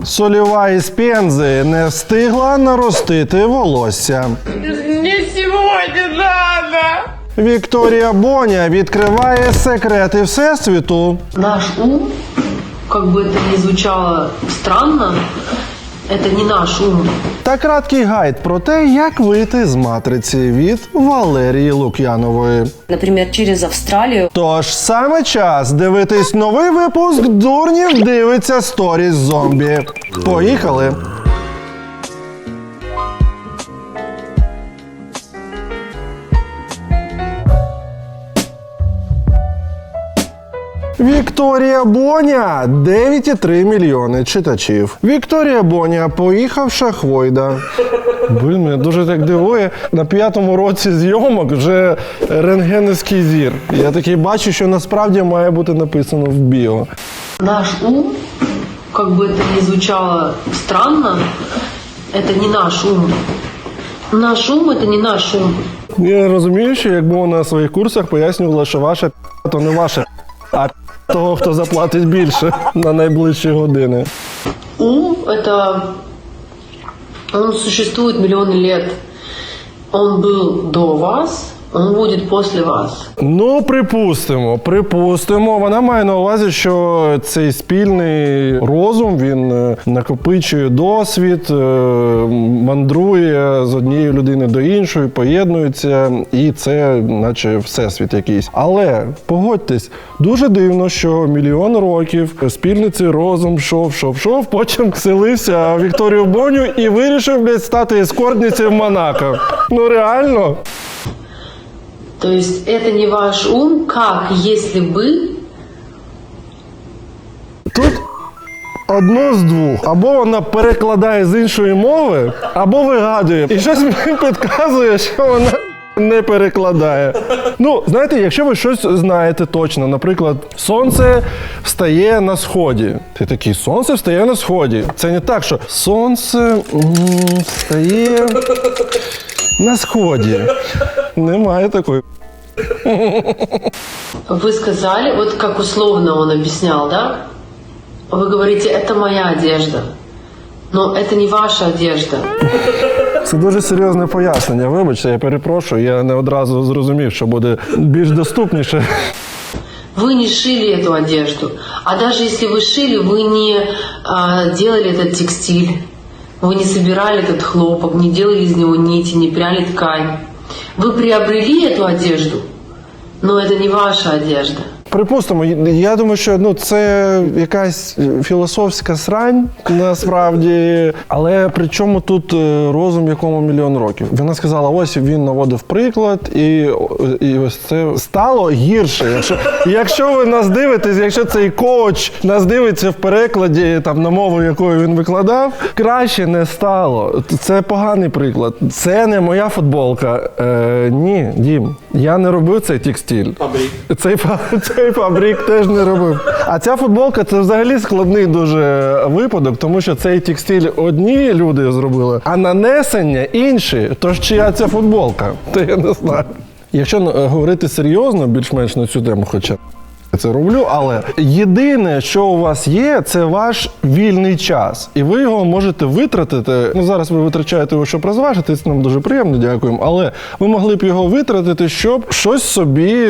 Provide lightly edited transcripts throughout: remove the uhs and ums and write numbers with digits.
Сольова із Пензи не встигла наростити волосся. Не сьогодні надо! Вікторія Боня відкриває секрети Всесвіту. Наш ум, как бы это ни звучало странно, это не наш ум. Та краткий гайд про те, як вийти з матриці від Валерії Лук'янової. Например, через Австралию. Тож саме час дивитись новий випуск «Дурнів дивиться сторіс зомбі». Поїхали! Вікторія Боня – 9,3 мільйони читачів. Вікторія Боня – поїхавша хвойда. Блін, мене дуже так дивує. На 5-му році зйомок вже рентгенівський зір. Я такий бачу, що насправді має бути написано в біо. Наш ум, как бы это ни звучало странно, это не наш ум. Наш ум – это не наш ум. Я розумію, що якби вона на своїх курсах пояснювала, що ваше то не ваше, а того, хто заплатить більше на найближчі години. Ум – это… Он существует миллионы лет. Он был до вас, он будет после вас. Ну, припустимо. Вона має на увазі, що цей спільний розум, він накопичує досвід, мандрує з однієї людини до іншої, поєднується, і це наче всесвіт якийсь. Але, погодьтесь, дуже дивно, що мільйон років спільний цей розум шов, потім вселився в Вікторію Боню і вирішив, блядь, стати ескортницею в Монако. Ну, реально? То есть это не ваш ум, как если бы… Тут одно з двох. Або вона перекладає з іншої мови, або вигадує. І щось мені підказує, що вона не перекладає. Ну, знаєте, якщо ви щось знаєте точно, наприклад, сонце встає на сході. Ти такий, сонце встає на сході. Це не так, що сонце встає на сході. Немає такої. Вы сказали, вот как условно он объяснял, да? Вы говорите, это моя одежда. Но это не ваша одежда. Це дуже серйозне пояснення. Вибачте, я перепрошую, я не одразу зрозумів, що буде більш доступніше. Вы не шили эту одежду. А даже если вы шили, вы не делали этот текстиль. Вы не собирали этот хлопок, не делали из него нити, не пряли ткань. Вы приобрели эту одежду, но это не ваша одежда. Припустимо, я думаю, що це якась філософська срань, насправді. Але при чому тут розум, якому мільйон років? Вона сказала, ось він наводив приклад, і ось це стало гірше. Якщо ви нас дивитесь, якщо цей коуч нас дивиться в перекладі там, на мову, якою він викладав, краще не стало. Це поганий приклад. Це не моя футболка. Ні, Дім, я не робив цей текстиль. Цей фабрик теж не робив. А ця футболка – це взагалі складний дуже випадок, тому що цей текстиль одні люди зробили, а нанесення інші. Тож чия ця футболка? То я не знаю. Якщо говорити серйозно, більш-менш на цю тему, хоча це роблю, але єдине, що у вас є, це ваш вільний час. І ви його можете витратити. Ну, зараз ви витрачаєте його, щоб розважити, це нам дуже приємно, дякуємо. Але ви могли б його витратити, щоб щось собі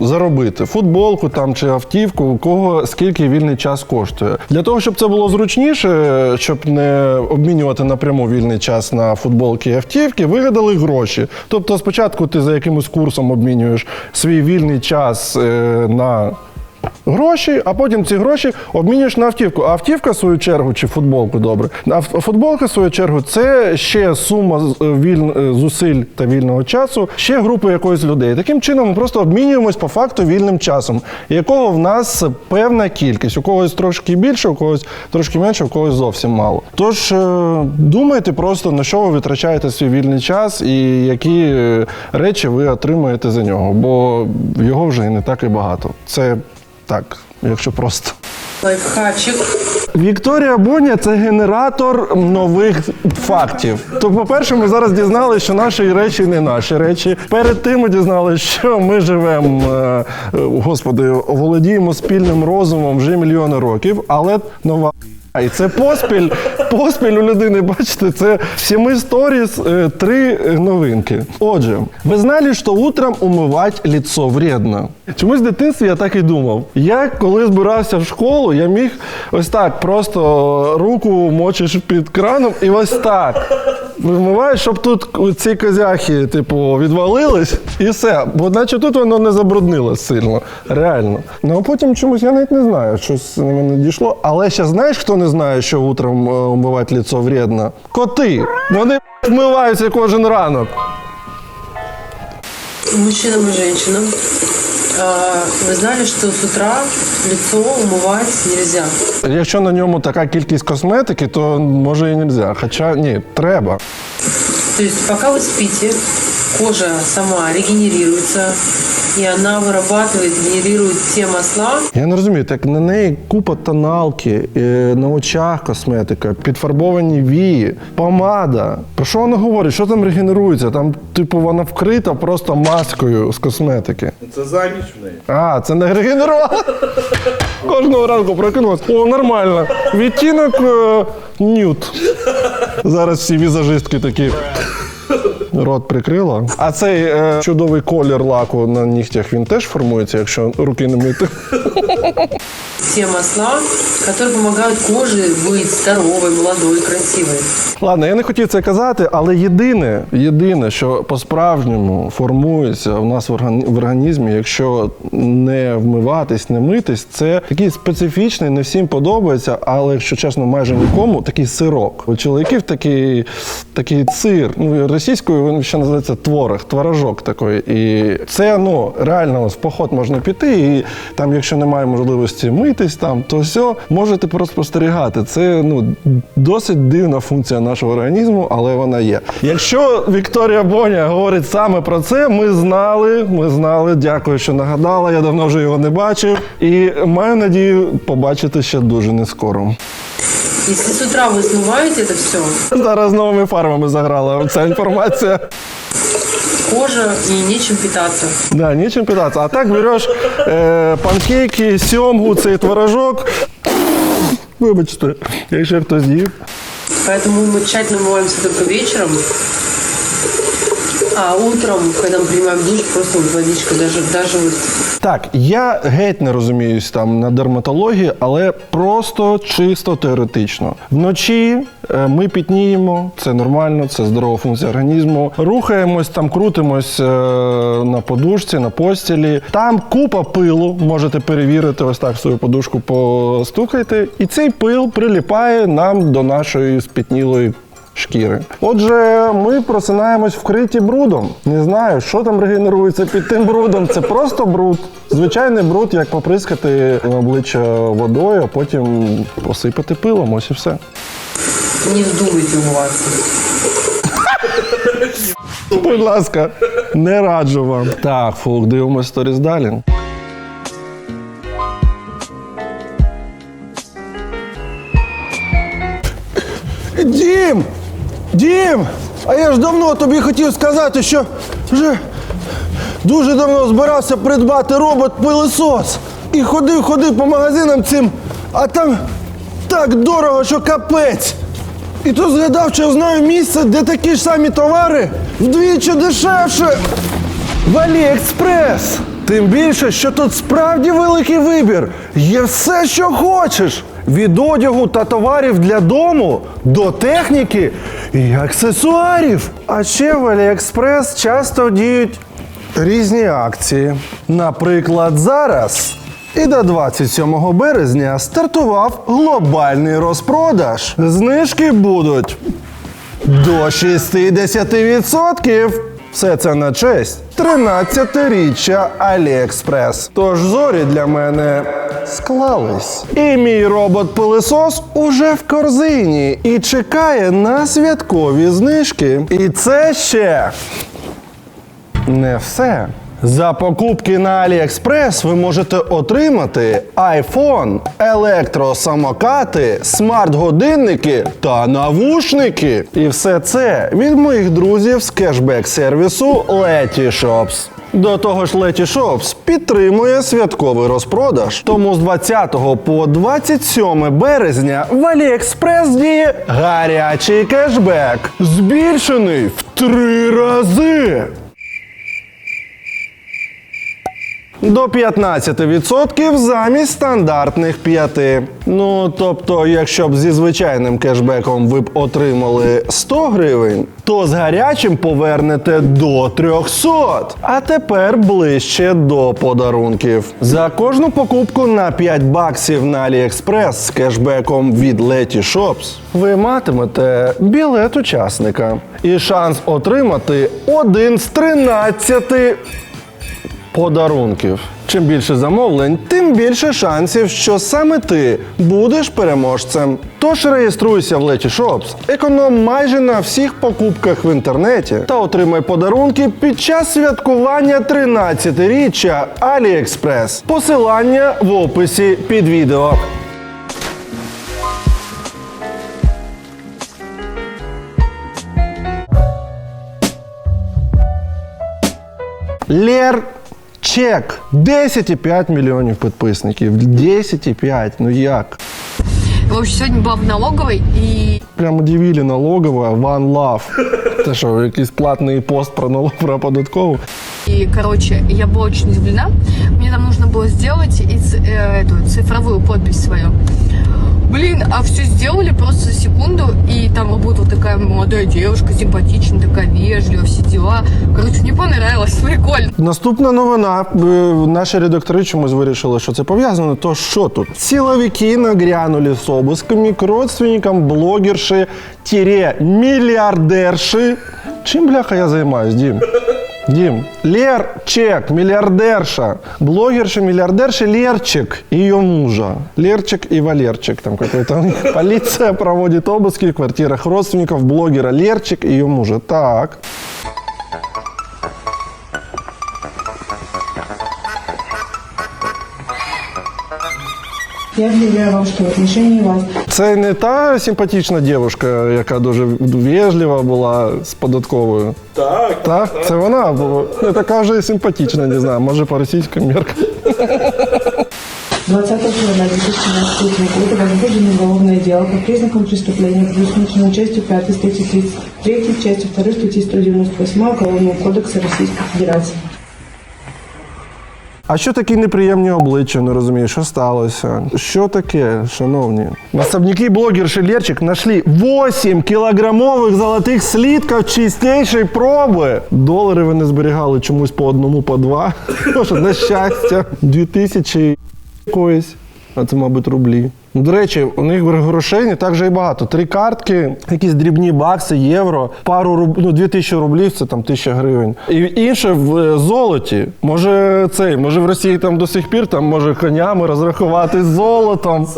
заробити. Футболку там чи автівку, у кого скільки вільний час коштує. Для того, щоб це було зручніше, щоб не обмінювати напряму вільний час на футболки і автівки, вигадали гроші. Тобто спочатку ти за якимось курсом обмінюєш свій вільний час на гроші, а потім ці гроші обмінюєш на автівку. А автівка, в свою чергу, чи футболку, добре, а футболка, в свою чергу, це ще сума зусиль та вільного часу, ще групи якоїсь людей. Таким чином ми просто обмінюємось по факту вільним часом, якого в нас певна кількість. У когось трошки більше, у когось трошки менше, у когось зовсім мало. Тож думайте просто, на що ви витрачаєте свій вільний час і які речі ви отримаєте за нього, бо його вже і не так і багато. Це так, якщо просто. Лайфхачик. Вікторія Боня – це генератор нових фактів. То, по-перше, ми зараз дізналися, що наші речі не наші речі. Перед тим ми дізналися, що ми живемо, володіємо спільним розумом вже мільйони років, але нова І це поспіль у людини, бачите, це в 7 сторіс 3 новинки. Отже, ви знали, що утром умивати лицо вредно? Чомусь в дитинстві я так і думав. Я коли збирався в школу, я міг ось так просто руку мочиш під краном і ось так. Вимиваєш, щоб тут ці козяхи, типу, відвалились і все. Бо наче тут воно не забруднилось сильно. Реально. Ну а потім чомусь, я навіть не знаю, щось на мене дійшло. Але ще знаєш, хто не знає, що утром умивати лицо вредно? Коти. Вони вмиваються кожен ранок. Мужчинам и женщинам. Вы знали, что с утра лицо умывать нельзя? Якщо на ньому така кількість косметики, то може і не можна. Хоча ні, треба. То есть пока вы спите, кожа сама регенерируется, и она вырабатывает, генерирует те масла. Я не розумію, так на неї купа тоналки, на очах косметика, підфарбовані вії, помада. Про що вона говорить? Що там регенерується? Там, типу, вона вкрита просто маскою з косметики. Це заміж в неї. А, це не регенерувала. Кожного ранку прокинулась. О, нормально. Відтінок нюд. Зараз всі візажистки такі. Рот прикрила. А цей чудовий колір лаку на нігтях, він теж формується, якщо руки не мити? Те масла, которые помогают коже быть здоровой, молодой, красивой. Ладно, я не хотів це казати, але єдине, що по-справжньому формується у нас в організмі, якщо не вмиватись, не митись, це такий специфічний, не всім подобається, але, якщо чесно, майже нікому, такий сирок. У чоловіків такий сир, ну, російською він ще називається творожок такий. І це, ну, реально в поход можна піти, і там, якщо немає можливості митись, там, то все, можете просто спостерігати. Це, ну, досить дивна функція нашого організму, але вона є. Якщо Вікторія Боня говорить саме про це, ми знали, дякую, що нагадала, я давно вже його не бачив, і маю надію побачити ще дуже нескоро. Если с утра вы смываете это все, Зараз новими фарбами заграла ця інформація. кожа и нечем питаться. Да, нічим питатися. А так береш панкейки, сьомгу, цей творожок. Вибачте, якщо хтось їв. Поэтому мы тщательно умываемся только вечером, а утром, когда мы принимаем душ, просто вот водичка, даже вот. Так, я геть не розуміюсь там на дерматології, але просто чисто теоретично. Вночі ми пітніємо, це нормально, це здорова функція організму. Рухаємось, там крутимось на подушці, на постілі. Там купа пилу, можете перевірити, ось так свою подушку постукайте. І цей пил приліпає нам до нашої спітнілої шкіри. Отже, ми просинаємось вкриті брудом. Не знаю, що там регенерується під тим брудом. Це просто бруд. Звичайний бруд, як поприскати на обличчя водою, а потім посипати пилом. Ось і все. Не вздумайте умываться. Будь ласка, не раджу вам. Так, фух, дивимось сторіс далі. Дім! А я ж давно тобі хотів сказати, що вже дуже давно збирався придбати робот-пилисос. І ходив по магазинам цим, а там так дорого, що капець. І тут згадав, що знаю місце, де такі ж самі товари вдвічі дешевше. В Аліекспрес. Тим більше, що тут справді великий вибір. Є все, що хочеш. Від одягу та товарів для дому до техніки і аксесуарів. А ще в Аліекспрес часто діють різні акції. Наприклад, зараз і до 27 березня стартував глобальний розпродаж. Знижки будуть до 60%. Все це на честь 13-річчя Аліекспрес. Тож зорі для мене склались. І мій робот-пилисос уже в корзині і чекає на святкові знижки. І це ще не все. За покупки на Аліекспрес ви можете отримати iPhone, електросамокати, смарт-годинники та навушники. І все це від моїх друзів з кешбек-сервісу Letyshops. До того ж, Letyshops підтримує святковий розпродаж. Тому з 20 по 27 березня в AliExpress діє гарячий кешбек, збільшений в 3 рази. До 15% замість стандартних 5%. Ну, тобто, якщо б зі звичайним кешбеком ви б отримали 100 гривень, то з гарячим повернете до 300. А тепер ближче до подарунків. За кожну покупку на 5 баксів на AliExpress з кешбеком від Letyshops ви матимете білет учасника і шанс отримати один з 13 подарунків. Чим більше замовлень, тим більше шансів, що саме ти будеш переможцем. Тож реєструйся в Letyshops, економ майже на всіх покупках в інтернеті та отримай подарунки під час святкування 13-річчя AliExpress. Посилання в описі під відео. Лєрчик. 10,5 мільйонів підписників. 10,5. Ну як? В общем, сегодня была в налоговой и... Прямо удивили налогова, One Love. Це що, якийсь платний пост про податкову? И, короче, я была очень удивлена. Мне там нужно было сделать эту цифровую подпись свою. Блин, а все сделали просто за секунду, и там работала такая молодая девушка, симпатичная, такая вежливая, все дела. Короче, мне понравилось, прикольно. Наступна новина. Наші редактори чомусь вирішили, що це пов'язано. То що тут? Силовики нагрянули с обысками к родственникам блогерши-миллиардерши. Чим, бляха, я займаюсь, Дім? Дим, Лерчик, миллиардерша, блогерша-миллиардерша Лерчик и ее мужа. Лерчик и Валерчик там какой-то. Полиция проводит обыски в квартирах родственников блогера Лерчик и ее мужа. Так. Я объявляю вам, что в отношении вас Це не та симпатична дівчинка, яка дуже вежлива була з податковою. Так. Так? Це вона була. Не така вже і симпатична, не знаю, може по російським меркам. 20 февраля 2017 года возбуждено уголовное дело по признакам преступления, предусмотренного частью 5 статьи 33, частью 2 статьи 198 Уголовного кодекса Российской Федерации. А що такі неприємні обличчя, не розумію, що сталося? Що таке, шановні? Особняки блогерши Лерчик нашли 8 кілограмових золотих слитків чистейшої проби. Долари вони зберігали чомусь по одному, по два. Може, на щастя, 2000 якоїсь, а це, мабуть, рублі. До речі, у них грошей не так же і багато. 3 картки, якісь дрібні бакси, євро, 2000 рублів, це там 1000 гривень. І інше в золоті. Може в Росії там до сих пір, там може конями розрахувати з золотом.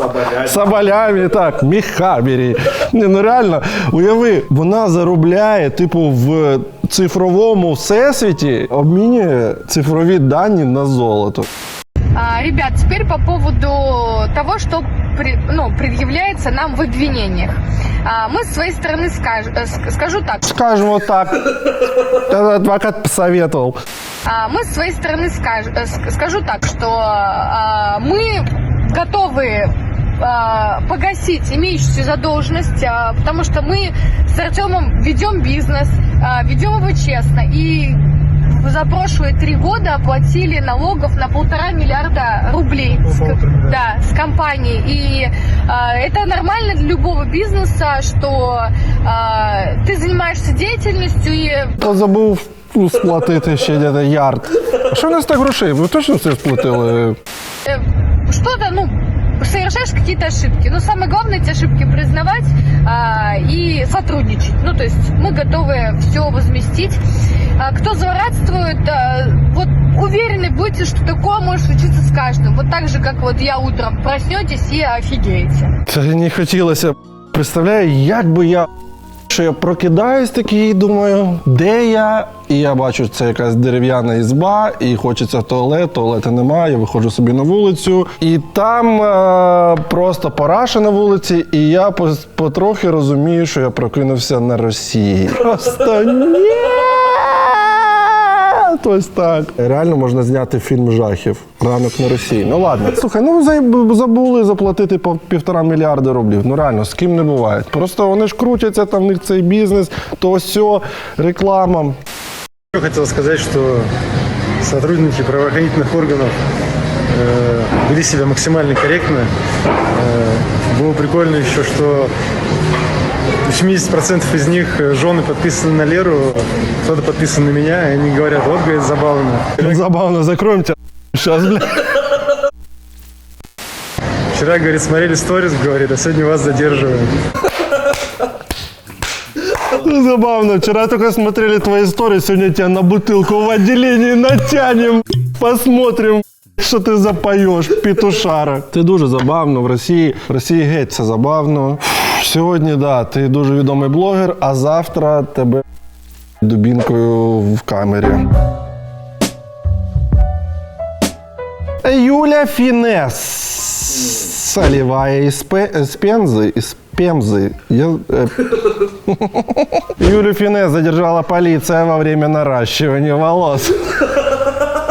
Соболями, так, міхабері. Ну реально, уяви, вона заробляє, типу, в цифровому всесвіті, обмінює цифрові дані на золото. Ребят, теперь по поводу того, что предъявляется нам в обвинениях. Мы с своей стороны скажу так. Скажем вот так. Это адвокат посоветовал. Мы с своей стороны скажу так, что мы готовы погасить имеющуюся задолженность, потому что мы с Артемом ведем бизнес, ведем его честно и за прошлые 3 года оплатили налогов на 1,5 миллиарда рублей с компанией. И это нормально для любого бизнеса, что ты занимаешься деятельностью и... Та забув сплатити ще десь ярд. А що у нас так грошей? Ви точно все сплатили? Что-то, совершаешь какие-то ошибки. Но самое главное эти ошибки признавать и сотрудничать. То есть мы готовы все возместить. Кто злорадствует, вот уверены будьте, что такое может случиться с каждым. Вот так же, как вот я утром проснетесь и офигеете. Це не хотілося. Представляю, як би я... Що я прокидаюсь такий і думаю, де я? І я бачу, це якась дерев'яна ізба, і хочеться в туалет, туалету немає, я виходжу собі на вулицю, і там просто параша на вулиці, і я потрохи розумію, що я прокинувся на Росії. Просто ні! Ось так. Реально можна зняти фільм жахів «Ранок на Росії». Ну ладно. Слухай, ну забули заплатити по 1,5 мільярда рублів. Ну реально, з ким не буває. Просто вони ж крутяться, там в них цей бізнес, то сьо, реклама. Я хотел сказать, что сотрудники правоохранительных органов вели себя максимально корректно. Было прикольно еще, что 80% из них жены подписаны на Леру, кто-то подписан на меня, и они говорят, вот, говорит, забавно. Забавно, закроем тебя. Сейчас, бля. Вчера, говорит, смотрели сторис, говорит, а сегодня вас задерживают. Забавно. Вчера только смотрели твои истории, сегодня тебя на бутылку в отделении натянем. Посмотрим, що ти запоєш, петушара. Ти дуже забавно в Росії. В Росії геть все забавно. Сьогодні, да, ти дуже відомий блогер, а завтра тебе дубінкою в камері. Юля Фінес. Соливая из Пемзы. Юлю Финес задержала полиция во время наращивания волос.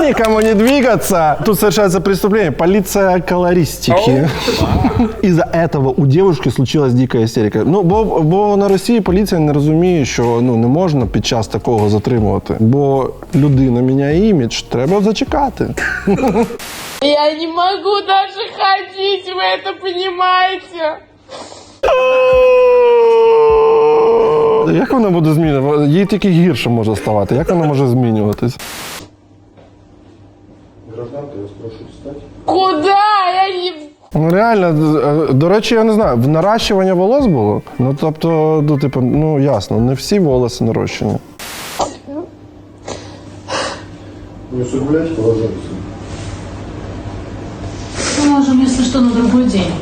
Никому не двигаться. Тут совершается преступление. Полиция колористики. Из-за этого у девушки случилась дикая істерика. Ну, бо на Росії поліція не розуміє, що не можна під час такого затримувати. Бо людина міняє імідж, треба зачекати. Я не могу даже ходить, вы это понимаете? Як вона буде змінюватися? Їй тільки гірше може ставати. Як вона може змінюватись? Куда? Я не... Ну реально, до речі, я не знаю, в наращування волос було? Ну тобто, ясно, не всі волоси нарощені. Не усугубляйте положение. Мы можем, если что, на другой день.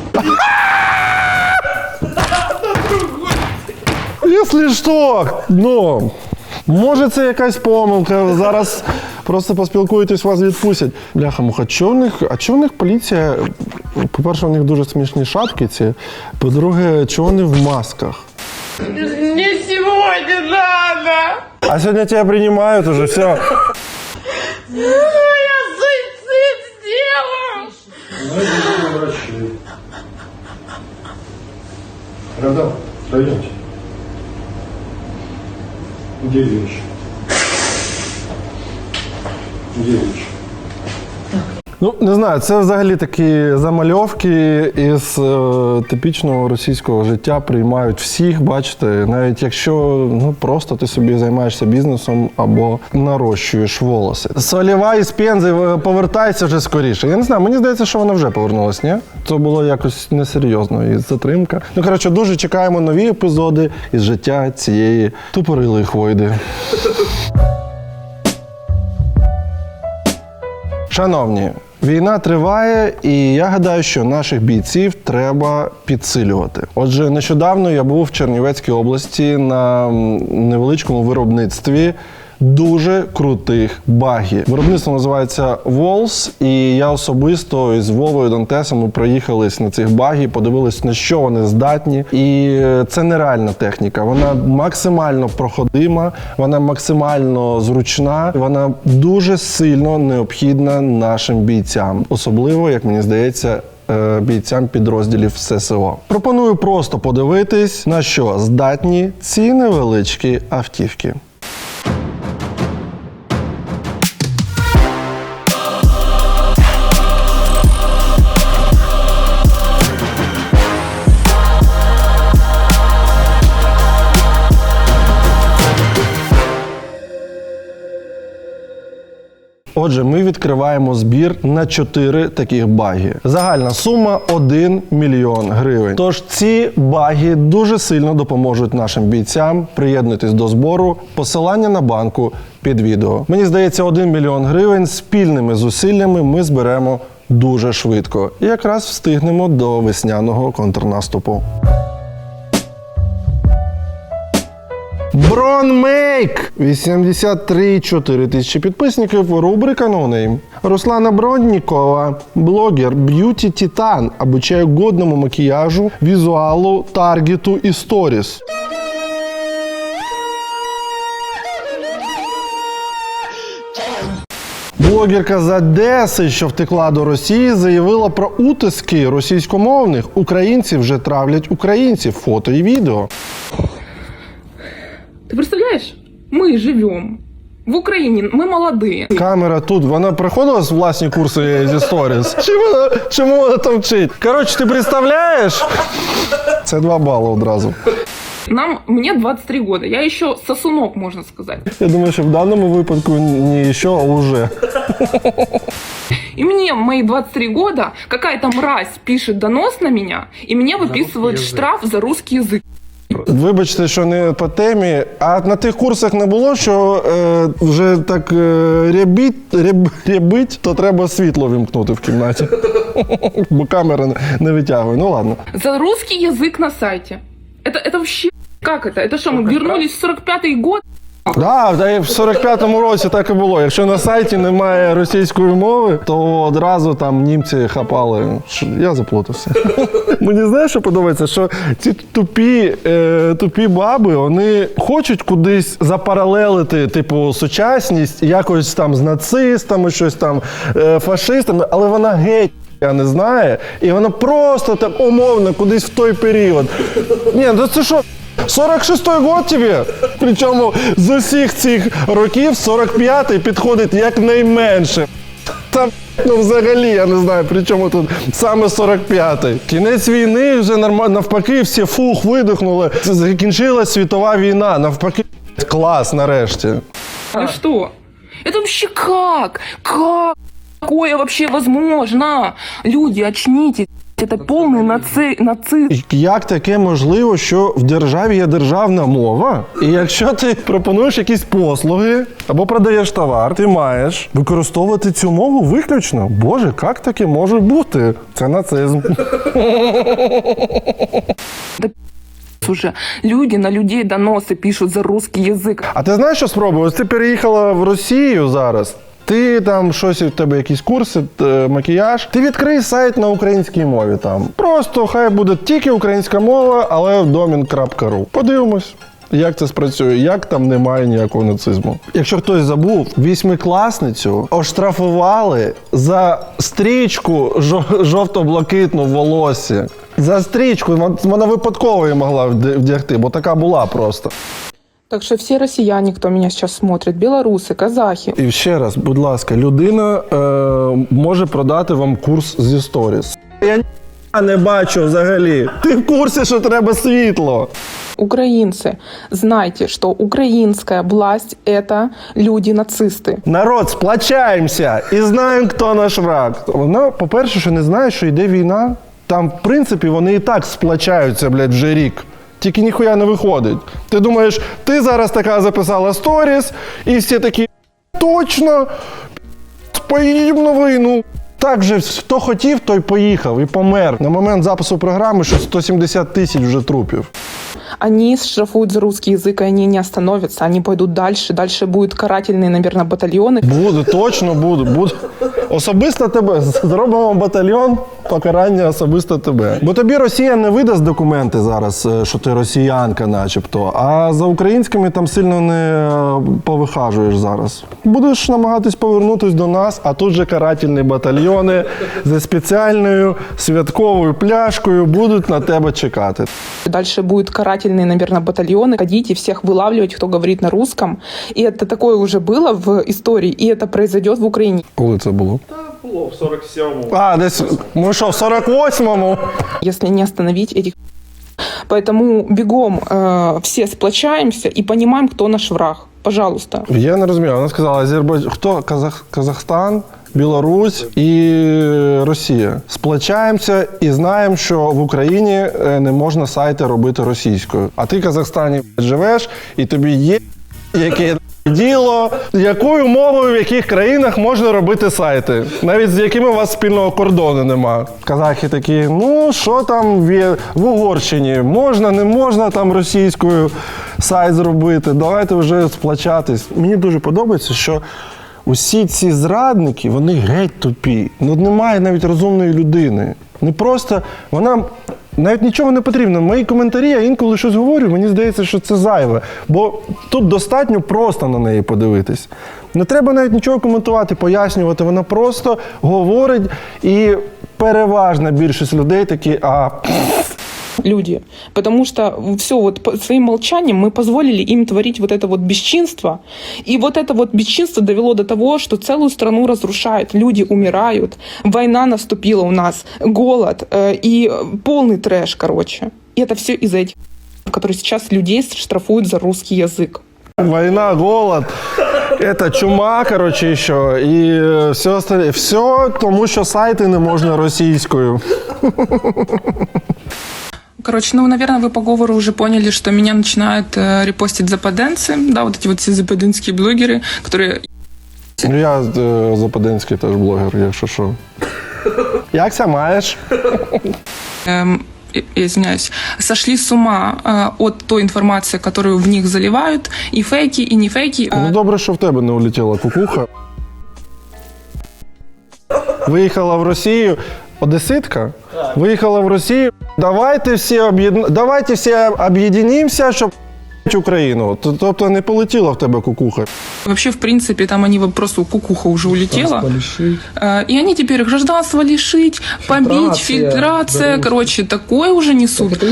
Якщо що, може це якась помилка, зараз просто поспілкуєтесь, вас відпустять. Бляха-муха, а чого в них поліція, по-перше, у них дуже смішні шапки ці, по-друге, чого вони в масках? Мне сегодня надо! А сьогодні тебе приймають уже, все. Я суицид сделаю! Радам, пройдемте. Где вещи? Где вещи? Ну, не знаю, це взагалі такі замальовки із типічного російського життя приймають всіх, бачите, навіть якщо просто ти собі займаєшся бізнесом або нарощуєш волоси. Солєва із Пензи повертається вже скоріше. Я не знаю, мені здається, що вона вже повернулась, ні? Це було якось несерйозно і затримка. Коротше, дуже чекаємо нові епізоди із життя цієї тупорилої хвойди. Шановні, війна триває, і я гадаю, що наших бійців треба підсилювати. Отже, нещодавно я був в Чернівецькій області на невеличкому виробництві дуже крутих багів. Виробництво називається Walls, і я особисто із Вовою Дантесом ми проїхались на цих багі, подивились, на що вони здатні. І це нереальна техніка. Вона максимально проходима, вона максимально зручна, вона дуже сильно необхідна нашим бійцям. Особливо, як мені здається, бійцям підрозділів ССО. Пропоную просто подивитись, на що здатні ці невеличкі автівки. Отже, ми відкриваємо збір на 4 таких баги. Загальна сума – 1 мільйон гривень. Тож ці баги дуже сильно допоможуть нашим бійцям. Приєднуйтесь до збору. Посилання на банку під відео. Мені здається, 1 мільйон гривень спільними зусиллями ми зберемо дуже швидко. І якраз встигнемо до весняного контрнаступу. Бронмейк! 83,4 тисячі підписників, рубрика No Name. Руслана Броннікова, блогер Beauty Titan, обучає годному макіяжу, візуалу, таргету і сторіс. Блогерка з Одеси, що втекла до Росії, заявила про утиски російськомовних. Українці вже травлять українців. Фото і відео. Ты представляешь? Мы живем в Украине, мы молодые. Камера тут, вона проходила власні курси зі сторіс? Чому вона там вчить? Коротше, ти представляєш? Це 2 бали одразу. Мне 23 года, я еще сосунок, можно сказать. Я думаю, що в даному випадку не ще, а уже. И мне в мои 23 года какая-то мразь пишет донос на меня, и мне выписывают штраф за русский язык. Вибачте, що не по темі. А на тих курсах не було, що вже так рябить, то треба світло вімкнути в кімнаті. Бо камера не витягує. Ну ладно. За русский язык на сайте. Это вообще... Как это? Это что, мы вернулись в 45-й год? Так, та й в 45-му році так і було. Якщо на сайті немає російської мови, то одразу там німці хапали. Я заплутався. Мені знаєш, що подобається? Що ці тупі баби, вони хочуть кудись запаралелити, типу, сучасність, якось там з нацистами, щось там, фашистами, але вона геть не знає, і вона просто так умовно кудись в той період. Ні, ну це що? 46-й год тебе. Причому з усіх цих років 45-й підходить якнайменше. Та ну взагалі я не знаю, при чому тут саме 45-й. Кінець війни вже навпаки всі фух видихнули. Закінчилась світова війна. Навпаки, клас нарешті. А что? Это вообще как? Как? Такое вообще возможно? Люди, очнитесь. Это полный нацизм. Як таке можливо, що в державі є державна мова, і якщо ти пропонуєш якісь послуги або продаєш товар, ти маєш використовувати цю мову виключно? Боже, як таке може бути? Це нацизм. Уже люди на людей доносы пишут за русский язык. А ти знаєш, що спробував? Ось ти переїхала в Росію зараз. Ти там щось, у тебе якісь курси, макіяж. Ти відкрий сайт на українській мові там. Просто хай буде тільки українська мова, але domin.ru. Подивимось, як це спрацює, як там немає ніякого нацизму. Якщо хтось забув, 8-класницю оштрафували за стрічку жовто-блакитну в волоссі. За стрічку, вона випадково її могла вдягти, бо така була просто. Так що всі росіяни, хто мене зараз смотрить, білоруси, казахи. І ще раз, будь ласка, людина може продати вам курс зі сторіс. Я не бачу взагалі. Ти в курсі, що треба світло. Украинцы, знайте, что украинская власть – это люди-нацисты. Народ, сплачаємося і знаємо, хто наш враг. Вона, по-перше, що не знає, що йде війна. Там, в принципі, вони і так сплачаються, блядь, вже рік. Тільки ніхуя не виходить. Ти думаєш, ти зараз така записала сторіс, і всі такі, точно, поїдемо на війну. Так же, хто хотів, той поїхав і помер. На момент запису програми, що 170 тисяч вже трупів. Они штрафуют за русский язык, и они не остановятся, они пойдут дальше. Дальше будут карательные, наверное, батальоны. Буде, точно буде. Особисто тебе. Зробимо батальйон покарання особисто тебе. Бо тобі Росія не видасть документи зараз, що ти росіянка начебто, а за українськими там сильно не повихажуєш зараз. Будеш намагатись повернутись до нас, а тут же карательні батальйони зі спеціальною святковою пляшкою будуть на тебе чекати. Дальше будут карательные, наверное, батальоны. Ходить и всех вылавливать, кто говорит на русском. И это такое уже было в истории, и это произойдет в Украине. Коли це було? Було в 47-му. А, десь, ми що, в 48-му? Если не остановить этих... Поэтому бегом все сплочаемся и понимаем, кто наш враг. Пожалуйста. Я не розумію. Вона сказала, хто? Казахстан, Білорусь і Росія. Сплачаємося і знаємо, що в Україні не можна сайти робити російською. А ти в Казахстані живеш, і тобі є яке діло, якою мовою в яких країнах можна робити сайти. Навіть з якими у вас спільного кордону нема. Казахи такі, ну що там в Угорщині? Можна, не можна там російською сайт зробити? Давайте вже сплачатись. Мені дуже подобається, що усі ці зрадники, вони геть тупі. Ну, немає навіть розумної людини. Не просто, вона навіть нічого не потрібно. Мої коментарі, я інколи щось говорю, мені здається, що це зайве. Бо тут достатньо просто на неї подивитись. Не треба навіть нічого коментувати, пояснювати. Вона просто говорить, і переважна більшість людей такі, люди. Потому что все, вот своим молчанием мы позволили им творить вот это вот бесчинство. И вот это вот бесчинство довело до того, что целую страну разрушают, люди умирают, война наступила у нас, голод и полный трэш, короче. И это все из-за этих, которые сейчас людей штрафуют за русский язык. війна, голод, це чума, коротше, ще, і все остальне. Все, тому що сайти не можна російською. Короче, ну, наверное, вы по говору уже поняли, что меня начинают репостить западенцы, да, вот эти вот все западенские блогеры, которые... Я западенський теж блогер, якщо що. Як ся маєш? Я извиняюсь, сошли с ума от той информации, которую в них заливают, и фейки, и не фейки. Ну, добре, що в тебе не улетіла кукуха. Виїхала в Росію, одеситка, виїхала в Росію. Давайте всі об'єднаємося, щоб Україну. Тобто не полетіла в тебе кукуха. Вообще, в принципе, там они просто кукуха уже улетела. И они теперь гражданство лишить, побить, фильтрация, да, короче, такое уже несут.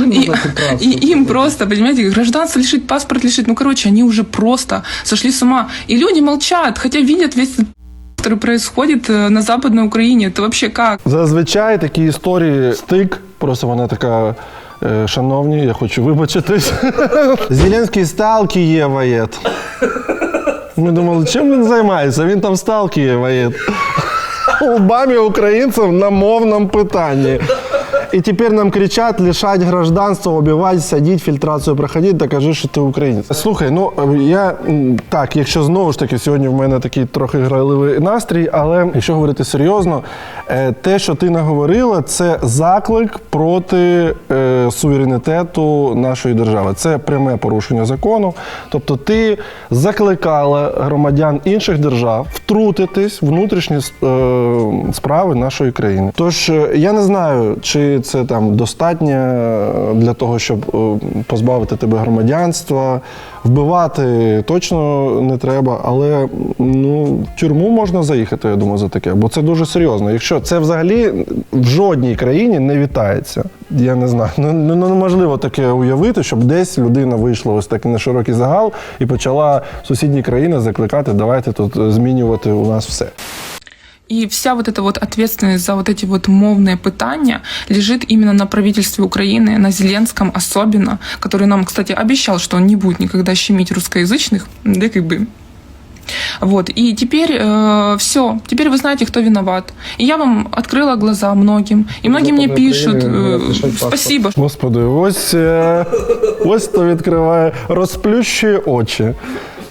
И им просто, понимаете, гражданство лишить, паспорт лишить. Ну, короче, они уже просто сошли с ума. И люди молчат, хотя видят весь который происходит на Западной Украине. Это вообще как? Зазвичай такі історії стик, просто вона така, шановні, я хочу вибачитись. Зеленський стал Києвоєд. Ми думали, чим він займається? Він там стал Києвоєд. Лбами українців на мовному питанні. І тепер нам кричать, лишать гражданства, убивать, садить, фільтрацію проходить, докажи, що ти українець. Слухай, ну я так, якщо знову ж таки сьогодні в мене такий трохи грайливий настрій, але якщо говорити серйозно, те, що ти наговорила, це заклик проти суверенітету нашої держави. Це пряме порушення закону. Тобто ти закликала громадян інших держав втрутитись в внутрішні справи нашої країни. Тож я не знаю, чи це там достатньо для того, щоб позбавити тебе громадянства. Вбивати точно не треба, але ну, в тюрму можна заїхати, я думаю, за таке. Бо це дуже серйозно. Якщо це взагалі в жодній країні не вітається. Я не знаю. Неможливо таке уявити, щоб десь людина вийшла ось так на широкий загал і почала сусідні країни закликати, давайте тут змінювати у нас все. И вся вот эта вот ответственность за вот эти вот мовные пытания лежит именно на правительстве Украины, на Зеленском особенно, который нам, кстати, обещал, что он не будет никогда щемить русскоязычных, да как бы. Вот, и теперь все, теперь вы знаете, кто виноват. И я вам открыла глаза многим, и многие мне пишут, спасибо. Господи, ось то відкриває, розплющує очі.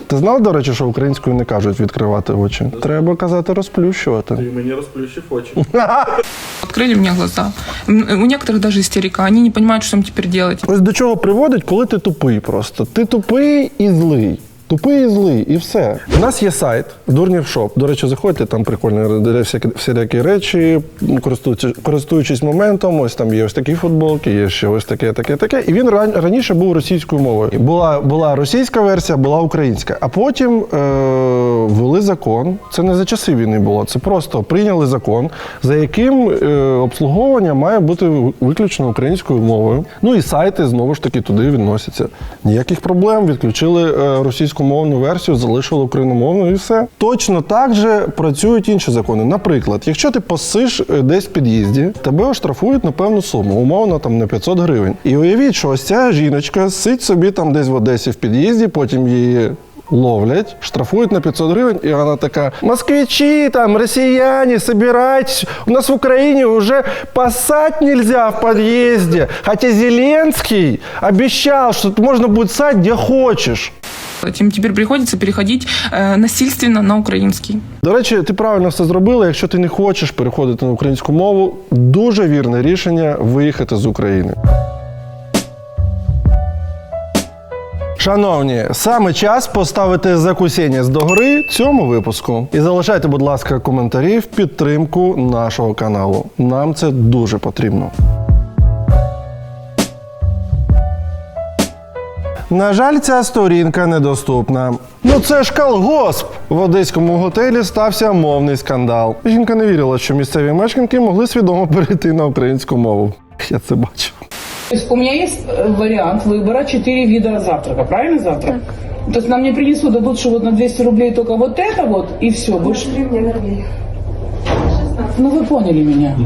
Ти знав, до речі, що українською не кажуть відкривати очі? Треба казати розплющувати. Ти мені розплющив очі. Открыли мне глаза. У некоторых даже истерика. Они не понимают, что им теперь делать. Ось до чого приводить, коли ти тупий просто. Ти тупий і злий. Тупий і злий, і все. У нас є сайт Дурнів Шоп. До речі, заходьте, там прикольні всілякі речі, користуючись моментом. Ось там є ось такі футболки, є ще ось таке. І він раніше був російською мовою. Була російська версія, була українська. А потім ввели закон. Це не за часи війни було, це просто прийняли закон, за яким обслуговування має бути виключно українською мовою. Ну і сайти, знову ж таки, туди відносяться. Ніяких проблем, відключили російську мовну версію, залишили україномовну і все. Точно так же працюють інші закони. Наприклад, якщо ти посиш десь в під'їзді, тебе оштрафують на певну суму, умовно там на 500 гривень. І уявіть, що ось ця жіночка сидить собі там десь в Одесі в під'їзді, потім її ловлять, штрафують на 500 гривень, и она такая: москвичи, там, россияне, собирайтесь, у нас в Украине уже пасать нельзя в подъезде, хотя Зеленский обещал, что можно будет ссать где хочешь. Им теперь приходится переходить насильственно на український. До речі, ти правильно все зробила. Якщо ти не хочеш переходити на українську мову, дуже вірне рішення виїхати з України. Шановні, саме час поставити закусєння догори цьому випуску. І залишайте, будь ласка, коментарі в підтримку нашого каналу. Нам це дуже потрібно. На жаль, ця сторінка недоступна. Ну це ж колгосп! В одеському готелі стався мовний скандал. Жінка не вірила, що місцеві мешканки могли свідомо перейти на українську мову. Я це бачив. То есть у меня есть вариант выбора 4 вида завтрака, правильно завтрак? Так. То есть нам не принесут, дадут, что вот на 200 рублей только вот это вот и все. Больше... Ну вы поняли меня.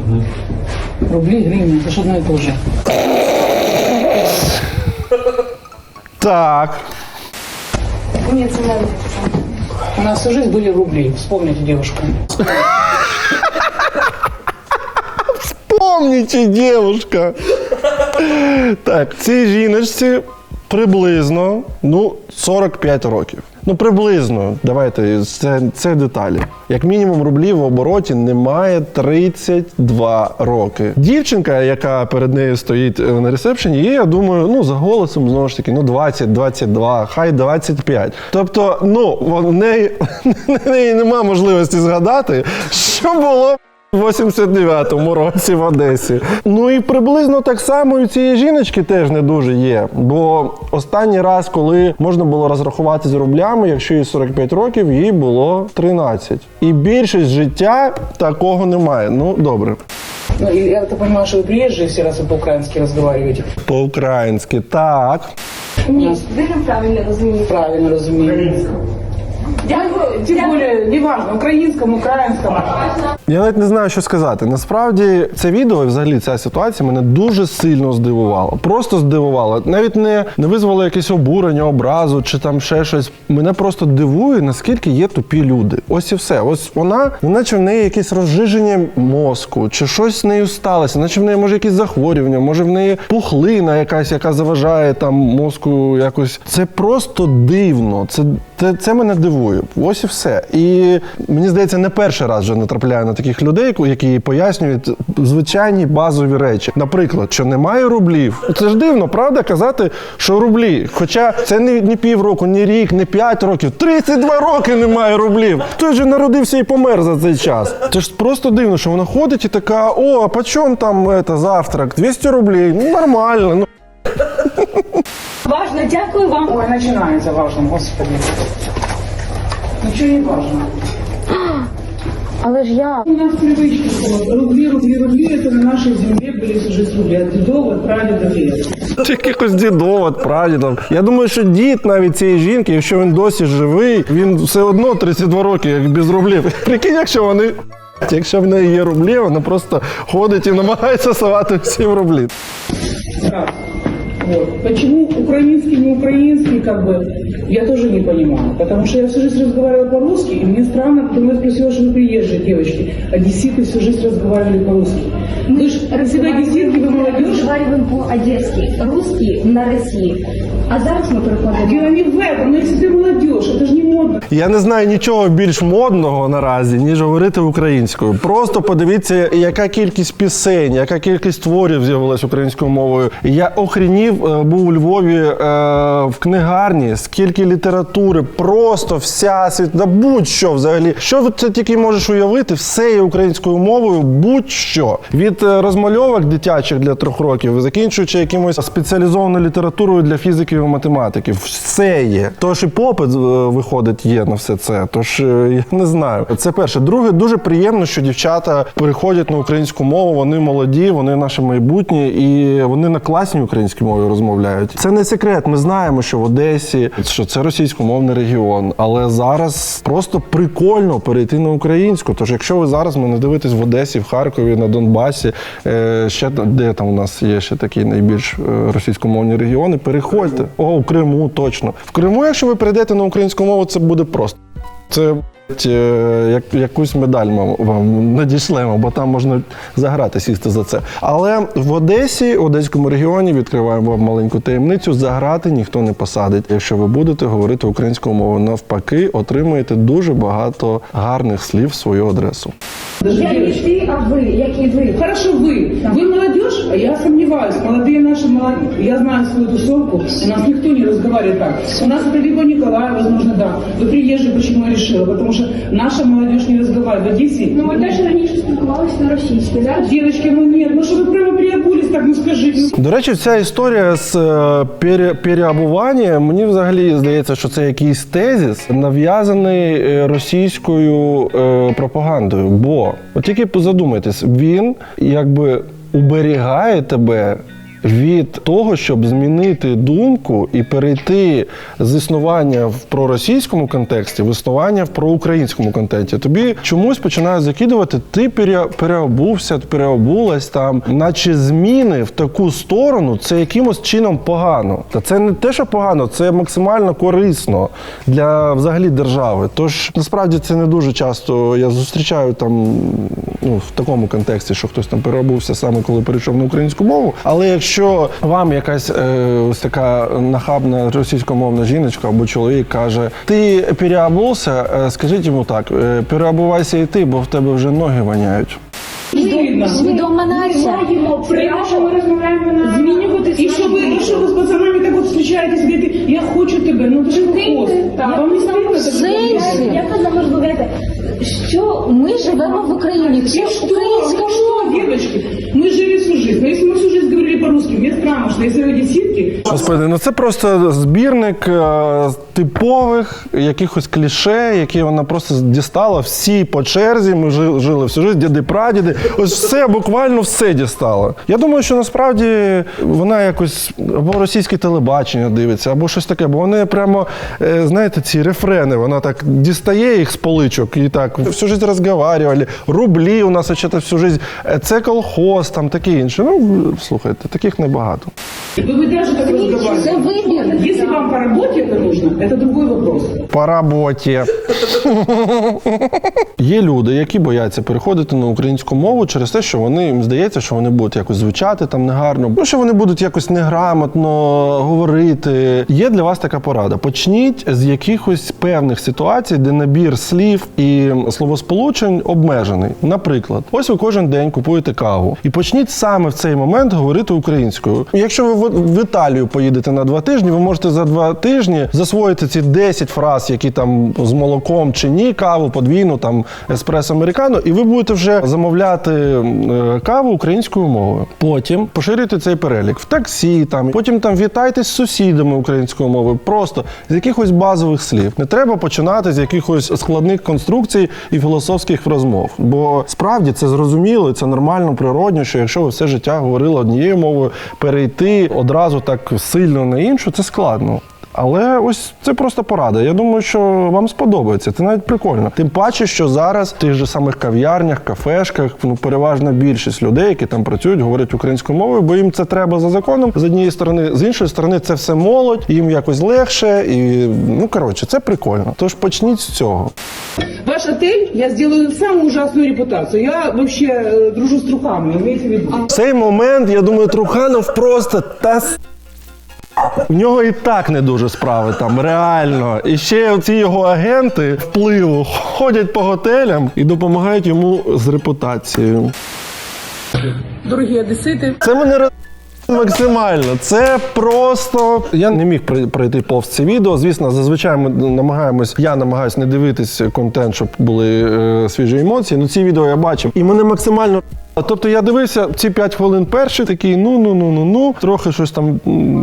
Рубли, гривны, это же одно и то же. Так. У нас всю жизнь были рубли, вспомните, девушка. Помните, дівчинка. Так, цій жіночці приблизно, 45 років. Приблизно, давайте, це деталі. Як мінімум рублів в обороті немає 32 роки. Дівчинка, яка перед нею стоїть на ресепшені, є, я думаю, за голосом, знову ж таки, 20, 22, хай 25. Тобто, в неї нема можливості згадати, що було в 89-му році в Одесі. І приблизно так само і цієї жіночки теж не дуже є. Бо останній раз, коли можна було розрахувати з рублями, якщо їй 45 років, їй було 13. І більшість життя такого немає. Добре. Я так понимаю, что вы приезжие все раз по-украински разговариваете. По-українськи, так. Ні, дуже правильно розумієте. Правильно разумею. Тем более, неважно, українському, українському. Я навіть не знаю, що сказати. Насправді, це відео і взагалі ця ситуація мене дуже сильно здивувала. Просто здивувала. Навіть не визвало якесь обурення, образу чи там ще щось. Мене просто дивує, наскільки є тупі люди. Ось і все. Ось вона, наче в неї якесь розжиження мозку, чи щось з нею сталося, наче в неї може якісь захворювання, може в неї пухлина якась, яка заважає там мозку якось. Це просто дивно. Це мене дивує. Ось і все. І мені здається, не перший раз вже натрапляю на таких людей, які пояснюють звичайні базові речі. Наприклад, що немає рублів. Це ж дивно, правда, казати, що рублі. Хоча це не півроку, не рік, не 5 років, 32 роки немає рублів. Хтось же народився і помер за цей час. Це ж просто дивно, що вона ходить і така, а по чому там завтрак? 200 рублів, нормально. Важно, дякую вам. Ой, начинается важно, господи. Ничего не важно. Але ж я... У нас привычка, рубли, это на нашей земле были всю жизнь рубли, от дедов, от прадедов лет. Якихось дідов, от прадідів. Я думаю, що дід навіть цієї жінки, якщо він досі живий, він все одно 32 роки, як без рублів. Прикинь, якщо в неї є рублі, вона просто ходить і намагається совати всі в рублі. Так. Вот. Почему украинский, не украинский, я тоже не понимаю. Потому что я всю жизнь разговаривала по-русски, и мне странно, когда я спросила, что вы приезжие девочки. Одесситы всю жизнь разговаривали по-русски. Вы же одесситки, вы молодежь. Разговариваем по-одесски. Русский на России. А зараз ми переходимо. Дело не в этом, но если ты молодежь, это же не модно. Я не знаю нічого більш модного наразі, ніж говорити українською. Просто подивіться, яка кількість пісень, яка кількість творів з'явилась українською мовою. Я охренів, був у Львові в книгарні, скільки літератури, просто вся будь-що взагалі. Що ти тільки можеш уявити, все є українською мовою, будь-що. Від розмальовок дитячих для 3 років, закінчуючи якимось спеціалізованою літературою для фізиків і математиків. Все є. Тож і попит, виходить, є на все це. Тож, я не знаю. Це перше. Друге, дуже приємно, що дівчата переходять на українську мову, вони молоді, вони наше майбутнє, і вони на класній українській мові розмовляють. Це не секрет. Ми знаємо, що в Одесі, що це російськомовний регіон, але зараз просто прикольно перейти на українську. Тож, якщо ви зараз мене дивитесь в Одесі, в Харкові, на Донбасі, ще де там у нас є ще такі найбільш російськомовні регіони, переходьте. У Криму точно. В Криму, якщо ви перейдете на українську мову, це буде просто. Це якусь медаль вам надішлемо, бо там можна заграти, сісти за це. Але в Одесі, в Одеському регіоні, відкриваємо вам маленьку таємницю, заграти ніхто не посадить. Якщо ви будете говорити українською мовою, навпаки, отримаєте дуже багато гарних слів в свою адресу. Я не ти, а ви, як і ви. Хорошо, вы. Вы молодежь, а я сомневаюсь. Молодые наши, я знаю свою тусовку, у нас никто не разговаривает так. У нас это либо Николай, возможно, да. Вы приезжие, почему я решила? Потому что наша молодежь не разговаривает. В Одессе... Ну, ми теж раніше спілкувалися на російській, да? Девочки, нет, что вы прямо переобулись так, Ну скажіть. До речі, ця історія з переобуванням, мені взагалі здається, що це якийсь тезис, нав'язаний російською пропагандою. Бо, от тільки задумайтесь, він якби уберігає тебе від того, щоб змінити думку і перейти з існування в проросійському контексті в існування в проукраїнському контексті. Тобі чомусь починають закидувати, ти переобувся, переобулась там, наче зміни в таку сторону, це якимось чином погано. Та це не те, що погано, це максимально корисно для взагалі держави. Тож, насправді, це не дуже часто я зустрічаю там, в такому контексті, що хтось там переобувся саме коли перейшов на українську мову. Але якщо вам якась ось така нахабна російськомовна жіночка або чоловік каже, ти переобувся, скажіть йому так, переобувайся і ти, бо в тебе вже ноги воняють. Свідома нація. Прямо розмовляємо на змінюватися. І що ви з пацанами так от зустрічаєтесь, говорите, я хочу тебе, ну ти ж хост. Вам не стидно? Як ви можете говорити, що ми живемо в Україні? Це українська мова. Девочки, мы жили всю жизнь. Но если мы всю жизнь говорили по-русски, мне странно, что если вы одесситки... Господи, ну це просто збірник типових якихось кліше, які вона просто дістала всі по черзі. Ми жили всю життя, діди-прадіди. Ось все, буквально все дістала. Я думаю, що насправді вона якось або російське телебачення дивиться, або щось таке, бо вони прямо, знаєте, ці рефрени, вона так дістає їх з поличок і так всю життя розмовляли, рублі у нас всю життя, це колхоз, там таке інше. Ну, слухайте, таких небагато. Вы даже так разговариваете. Це вибір. Если вам по работе это нужно, это другой вопрос. По роботі. Є люди, які бояться переходити на українську мову через те, що їм здається, що вони будуть якось звучати там негарно, що вони будуть якось неграмотно говорити. Є для вас така порада. Почніть з якихось певних ситуацій, де набір слів і словосполучень обмежений. Наприклад, ось ви кожен день купуєте каву і почніть саме в цей момент говорити українською. Якщо ви в Італію поїдете на 2 тижні, ви можете за 2 тижні засвоїти ці 10 фраз, які там з молоком чи ні, каву подвійну, там еспресо американо, і ви будете вже замовляти каву українською мовою. Потім поширюйте цей перелік в таксі, потім вітайтесь з сусідами українською мовою, просто з якихось базових слів. Не треба починати з якихось складних конструкцій і філософських розмов, бо справді це зрозуміло, це нормально, природньо, що якщо ви все життя говорили однією мовою, перейти одразу так сильно на іншу, це складно. Але ось це просто порада. Я думаю, що вам сподобається. Це навіть прикольно. Тим паче, що зараз в тих же самих кав'ярнях, кафешках, переважна більшість людей, які там працюють, говорять українською мовою, бо їм це треба за законом, з однієї сторони. З іншої сторони, це все молодь, їм якось легше. І, це прикольно. Тож почніть з цього. Ваш отель, я сделаю самую ужасную репутацию. Я вообще дружу с Трухановым, имейте в виду. В цей момент, я думаю, Труханов просто в нього і так не дуже справи там, реально. І ще ці його агенти впливу ходять по готелям і допомагають йому з репутацією. Дорогі одесити. Це мене максимально. Це просто... Я не міг пройти повз це відео. Звісно, зазвичай я намагаюся не дивитись контент, щоб були свіжі емоції. Ну, ці відео я бачив. І мене максимально... Тобто я дивився ці 5 хвилин перші, такий трохи щось там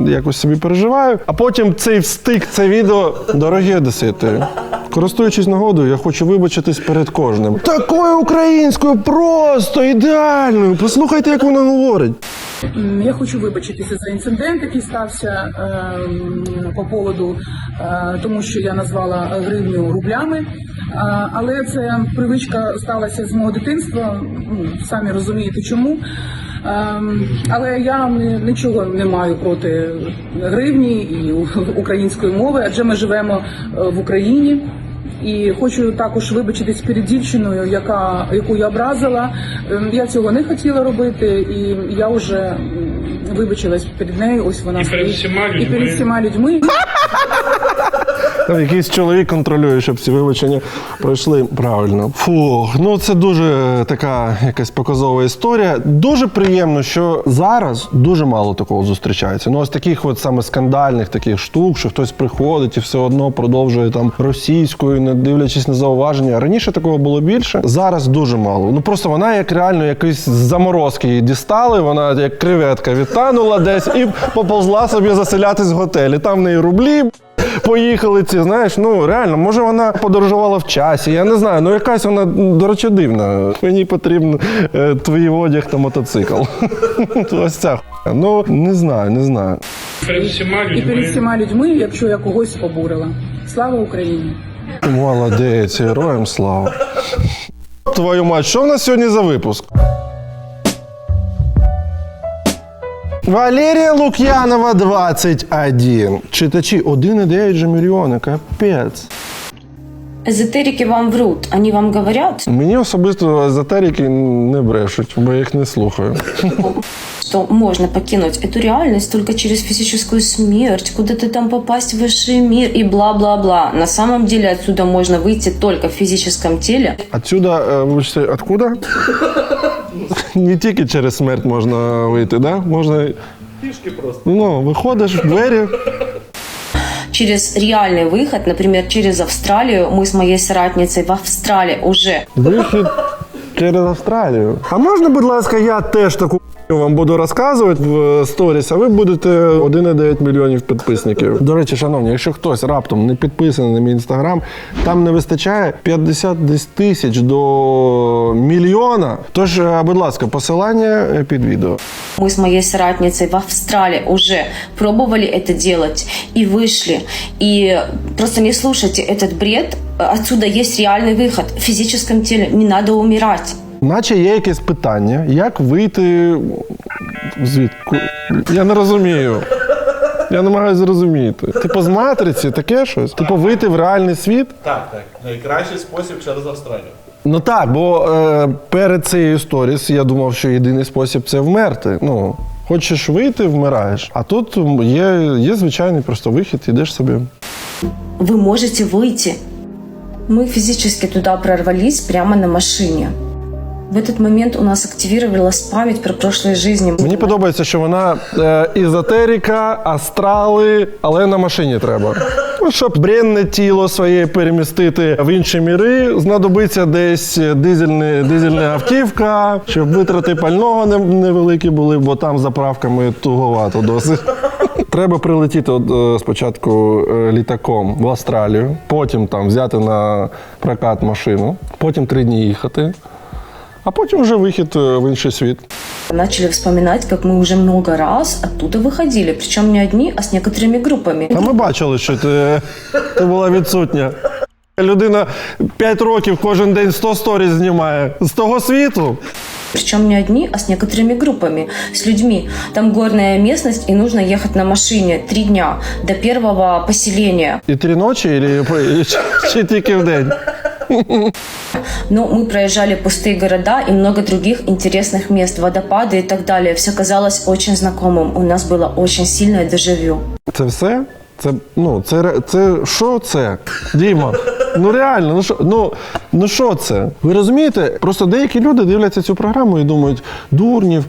якось собі переживаю. А потім цей встиг, це відео. Дорогі одесити, користуючись нагодою, я хочу вибачитись перед кожним. Такою українською, просто ідеальною. Послухайте, як вона говорить. Я хочу вибачитися за інцидент, який стався по поводу, тому що я назвала гривню рублями. Але це привичка сталася з мого дитинства, самі розумієте чому. Але я нічого не маю проти гривні і української мови, адже ми живемо в Україні. І хочу також вибачитись перед дівчиною, яку я образила. Я цього не хотіла робити, і я вже вибачилась перед нею. Ось вона стоїть. І перед всіма людьми. Там якийсь чоловік контролює, щоб ці вибачення пройшли правильно. Фух, ну це дуже така якась показова історія. Дуже приємно, що зараз дуже мало такого зустрічається. Ну ось таких от саме скандальних таких штук, що хтось приходить і все одно продовжує там російською, не дивлячись на зауваження. Раніше такого було більше, зараз дуже мало. Ну просто вона як реально якийсь з заморозки її дістали, вона як креветка відтанула десь і поповзла собі заселятись в готелі. Там в неї рублі поїхали ці, знаєш, ну реально, може вона подорожувала в часі, я не знаю, ну якась вона, до речі, дивна. Мені потрібен твій одяг та мотоцикл. Ось ця хуйня. Ну, не знаю. І перед всіма людьми, якщо я когось побурила. Слава Україні! Молодець, героям слава. Твою мать, що в нас сьогодні за випуск? Валерія Лук'янова, 21. Читачі 1,9 же мільйони, капець. Эзотерики вам врут, они вам говорят, Мені особисто езотерики не брешуть, бо я їх не слухаю. что можно покинуть эту реальность только через физическую смерть, куда-то там попасть в высший мир и бла-бла-бла. На самом деле отсюда можно выйти только в физическом теле. Отсюда, вибачте, откуда? Не тільки через смерть можна вийти, да? Можна... Пішки просто. Ну, виходиш в двері. Через реальный выход, например, через Австралию. Мы с моей соратницей в Австралии уже. Вихід через Австралію. А можна, будь ласка, я теж таку вам буду розказувати в сторіс, а ви будете 1,9 мільйонів підписників. До речі, шановні, якщо хтось раптом не підписаний на мій інстаграм, там не вистачає 50 десь тисяч до мільйона. Тож, будь ласка, посилання під відео. Мы с моей соратницей в Австралии уже пробовали это делать и вышли. И просто не слушайте этот бред. Отсюда есть реальный выход. В физическом теле не надо умирать. Наче є якесь питання, як вийти звідки? Я не розумію. Я намагаюся зрозуміти. Типу з матриці, таке щось? Типу вийти в реальний світ? Так. Найкращий спосіб через Австралію. Ну так, бо перед цією сторіс я думав, що єдиний спосіб – це вмерти. Ну, хочеш вийти – вмираєш. А тут є звичайний просто вихід, ідеш собі. Вы можете выйти. Мы физически туда прорвались прямо на машине. В этот момент у нас активировалась память про прошлые жизни. Мені подобається, що вона езотерика, астрали, але на машині треба. Ну, щоб бренне тіло своє перемістити в інші міри, знадобиться десь дизельна автівка, щоб витрати пального невеликі були, бо там заправками туговато досить. Треба прилетіти спочатку літаком в Австралію, потім там взяти на прокат машину, потім 3 дні їхати, а потім вже вихід в інший світ. Начали вспоминать, как мы уже много раз оттуда выходили. Причем не одни, а с некоторыми группами. А ми бачили, що ти була відсутня. Людина 5 років кожен день 100 сторіс знімає. З того світу. Причем не одни, а с некоторыми группами, с людьми. Там горная местность, и нужно ехать на машине 3 дня до первого поселения. І 3 ночі, чи тільки в день? Но мы проезжали пустые города и много других интересных мест, водопады и так далее. Все казалось очень знакомым. У нас было очень сильное дежавю. Це все? Це що це? Діма, ну реально, ну що це? Ви розумієте? Просто деякі люди дивляться цю програму і думають, дурнів,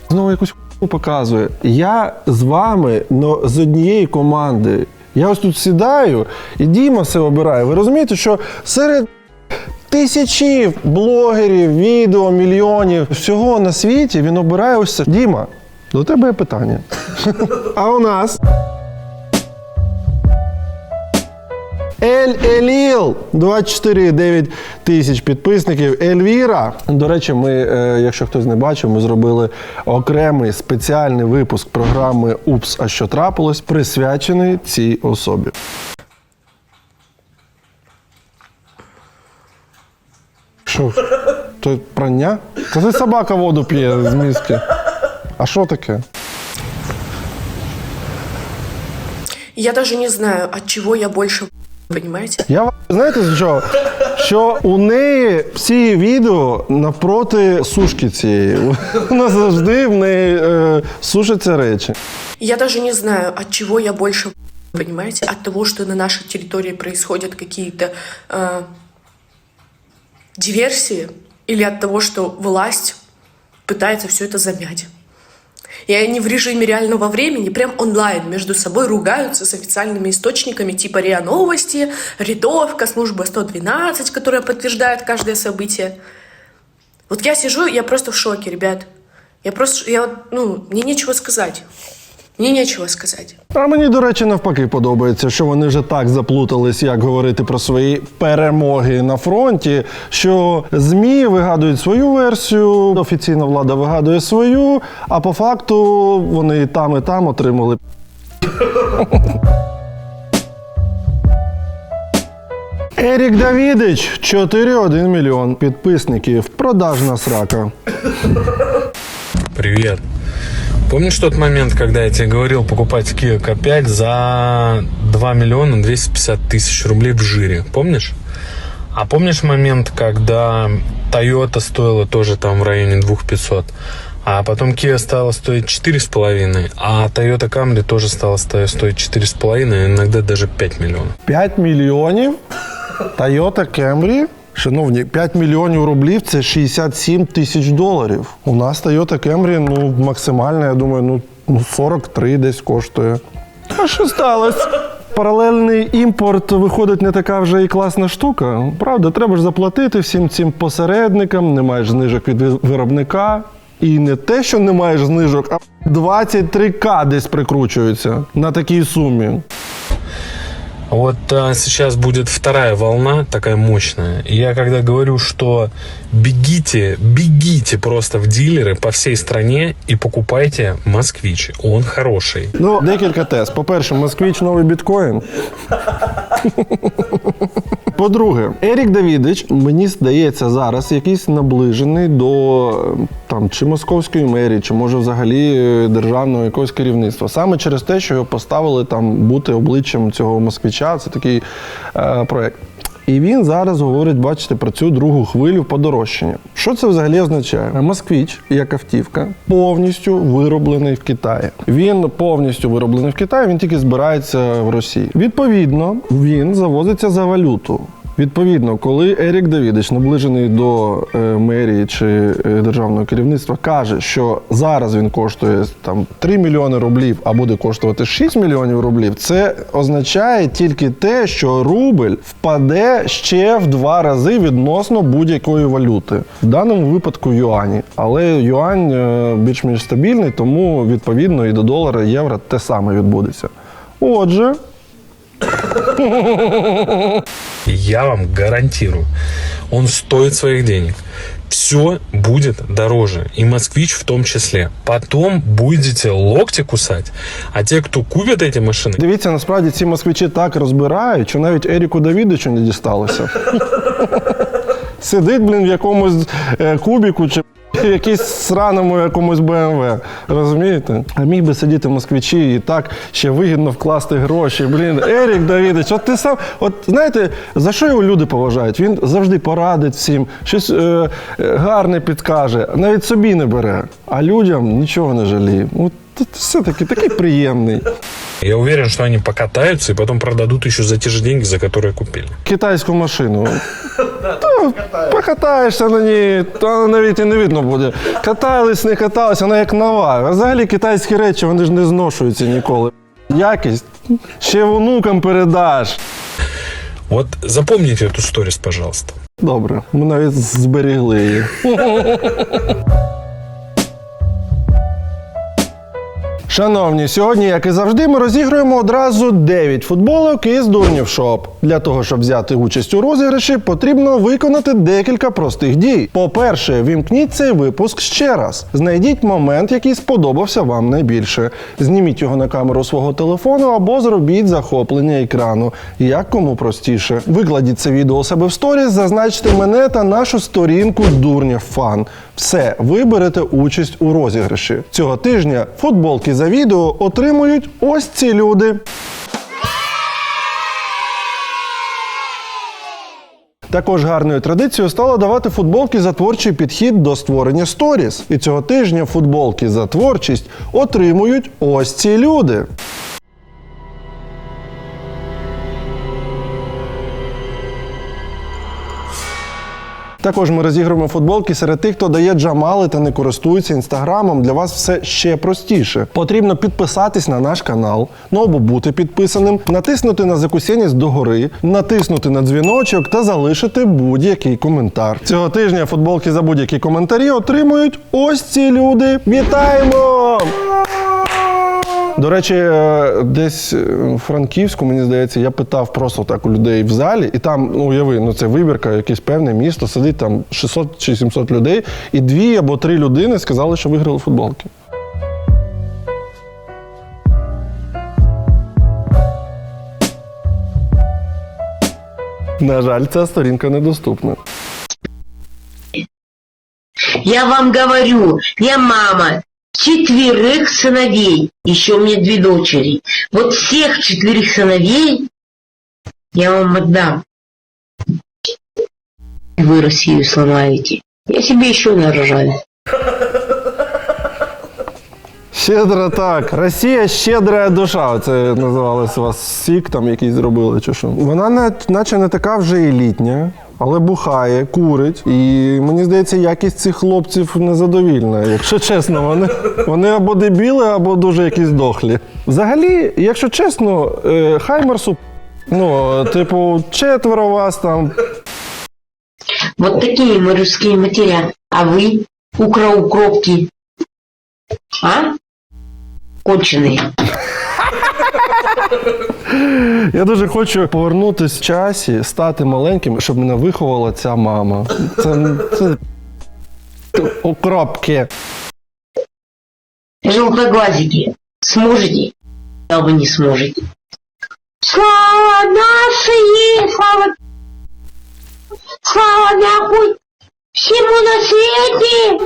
знову якусь хуйню показує. Я з вами, но з однієї команди. Я ось тут сідаю, і Діма все обирає. Ви розумієте, що серед тисячів блогерів, відео, мільйонів, всього на світі він обирає ось це. Діма, до тебе є питання. А у нас? Ель-Еліл, 24,9 тисяч підписників. Ельвіра. До речі, ми, якщо хтось не бачив, ми зробили окремий спеціальний випуск програми «Упс, а що трапилось?», присвячений цій особі. Що? То прання? Це собака воду п'є з миски. А що таке? Я даже не знаю, от чего я больше, понимаете? Знаєте з чого? Що у неї всі відео навпроти сушки цієї. Вона завжди в неї сушаться речі. Я даже не знаю, от чего я больше, понимаете, от того, что на нашей территории происходят какие-то диверсии, или от того, что власть пытается все это замять. И они в режиме реального времени, прям онлайн, между собой ругаются с официальными источниками типа РИА Новости, Рядовка, служба 112, которая подтверждает каждое событие. Вот я сижу, я просто в шоке, ребят. Мне нечего сказать. Мені нічого сказати. А мені, до речі, навпаки подобається, що вони вже так заплутались, як говорити про свої перемоги на фронті, що ЗМІ вигадують свою версію, офіційна влада вигадує свою, а по факту вони і там отримали. Ерік Давідич, 4,1 мільйон підписників, продажна срака. Привет. Помнишь тот момент, когда я тебе говорил покупать Kia K5 за 2 миллиона 250 тысяч рублей в жире? Помнишь? А помнишь момент, когда Toyota стоила тоже там в районе 2500, а потом Kia стала стоить 4,5, а Toyota Camry тоже стала стоить 4,5, иногда даже 5 миллионов. 5 мільйонів? Toyota Camry? Шановні, 5 мільйонів рублів – це 67 тисяч доларів. У нас Toyota Camry, максимально, я думаю, 43 десь коштує. А що сталося? Паралельний імпорт виходить не така вже і класна штука. Правда, треба ж заплатити всім цим посередникам, не маєш знижок від виробника. І не те, що не маєш знижок, а 23К десь прикручуються на такій сумі. Вот сейчас будет вторая волна, такая мощная. И я когда говорю, что бегите просто в дилеры по всей стране и покупайте «Москвич». Он хороший. Декілька тез. По-перше, «Москвич» – новий біткоін. По-друге, Ерік Давідич, мені здається, зараз якийсь наближений до чи московської мерії, чи може взагалі державного якогось керівництва. Саме через те, що його поставили бути обличчям цього «Москвича». Це такий проєкт. І він зараз говорить, бачите, про цю другу хвилю подорожчання. Що це взагалі означає? «Москвич», як автівка, повністю вироблений в Китаї. Він повністю вироблений в Китаї, він тільки збирається в Росії. Відповідно, він завозиться за валюту. Відповідно, коли Ерік Давідич, наближений до мерії чи державного керівництва, каже, що зараз він коштує 3 мільйони рублів, а буде коштувати 6 мільйонів рублів, це означає тільки те, що рубль впаде ще в 2 рази відносно будь-якої валюти. В даному випадку юані. Але юань більш-менш стабільний, тому відповідно і до долара, і євро те саме відбудеться. Отже... Я вам гарантирую, он стоит своих денег. Все будет дороже, и «Москвич» в том числе. Потом будете локти кусать, а те, кто купит эти машины... Дивіться, насправді ці «Москвичі» так розбирають, що навіть Еріку Давідичу не дісталося. Сидить, в якомусь кубіку чи в якійсь сраному якомусь БМВ. Розумієте? А міг би сидіти в «Москвичі» і так ще вигідно вкласти гроші. Ерік Давідич, от ти сам... От знаєте, за що його люди поважають? Він завжди порадить всім, щось гарне підкаже, навіть собі не бере, а людям нічого не жаліє. От все-таки такий приємний. Я уверен, что они покатаются и потом продадут еще за те же деньги, за которые купили. Китайську машину. Покатаєшся на ній, то навіть і не видно буде. Катались, не катались, вона як нова. А взагалі китайські речі, вони ж не зношуються ніколи. Якість ще внукам передаш. Вот запомните эту сторис, пожалуйста. Добре, ми навіть зберегли її. Шановні, сьогодні, як і завжди, ми розігруємо одразу 9 футболок із Дурнів Шоп. Для того, щоб взяти участь у розіграші, потрібно виконати декілька простих дій. По-перше, вімкніть цей випуск ще раз. Знайдіть момент, який сподобався вам найбільше. Зніміть його на камеру свого телефону або зробіть захоплення екрану. Як кому простіше. Викладіть це відео у себе в сторіс, зазначте мене та нашу сторінку Дурнів Фан. Все, ви берете участь у розіграші. Цього тижня футболки за відео отримують ось ці люди. Також гарною традицією стало давати футболки за творчий підхід до створення сторіс. І цього тижня футболки за творчість отримують ось ці люди. Також ми розігруємо футболки серед тих, хто дає джамали та не користується інстаграмом. Для вас все ще простіше. Потрібно підписатись на наш канал, ну або бути підписаним, натиснути на закусєність догори, натиснути на дзвіночок та залишити будь-який коментар. Цього тижня футболки за будь-які коментарі отримують ось ці люди. Вітаємо! До речі, десь у Франківську, мені здається, я питав просто так у людей в залі, і там, ну уяви, це вибірка, якесь певне місто, сидить там 600 чи 700 людей, і 2 або 3 людини сказали, що виграли футболки. На жаль, ця сторінка недоступна. Я вам говорю, я мама 4 сыновей, еще у меня 2 дочери. Вот всех 4 сыновей я вам отдам. Вы Россию сломаете. Я себе еще нарожаю. Щедра так. Росія щедра душа. Це називалось у вас сік там якийсь зробили чи що. Вона наче не така вже елітня, але бухає, курить. І мені здається, якість цих хлопців незадовільна. Якщо чесно, вони або дебіли, або дуже якісь дохлі. Взагалі, якщо чесно, Хаймерсу, ну, типу, 4 вас там. Вот такие мы русские матеря. А вы, укропки, а? Конченые. Я дуже хочу повернутися в часі, стати маленьким, щоб мене виховала ця мама. Це укропки. Желтоглазики, сможете? А вы не сможете. Слава нашей, слава нахуй всему на свете!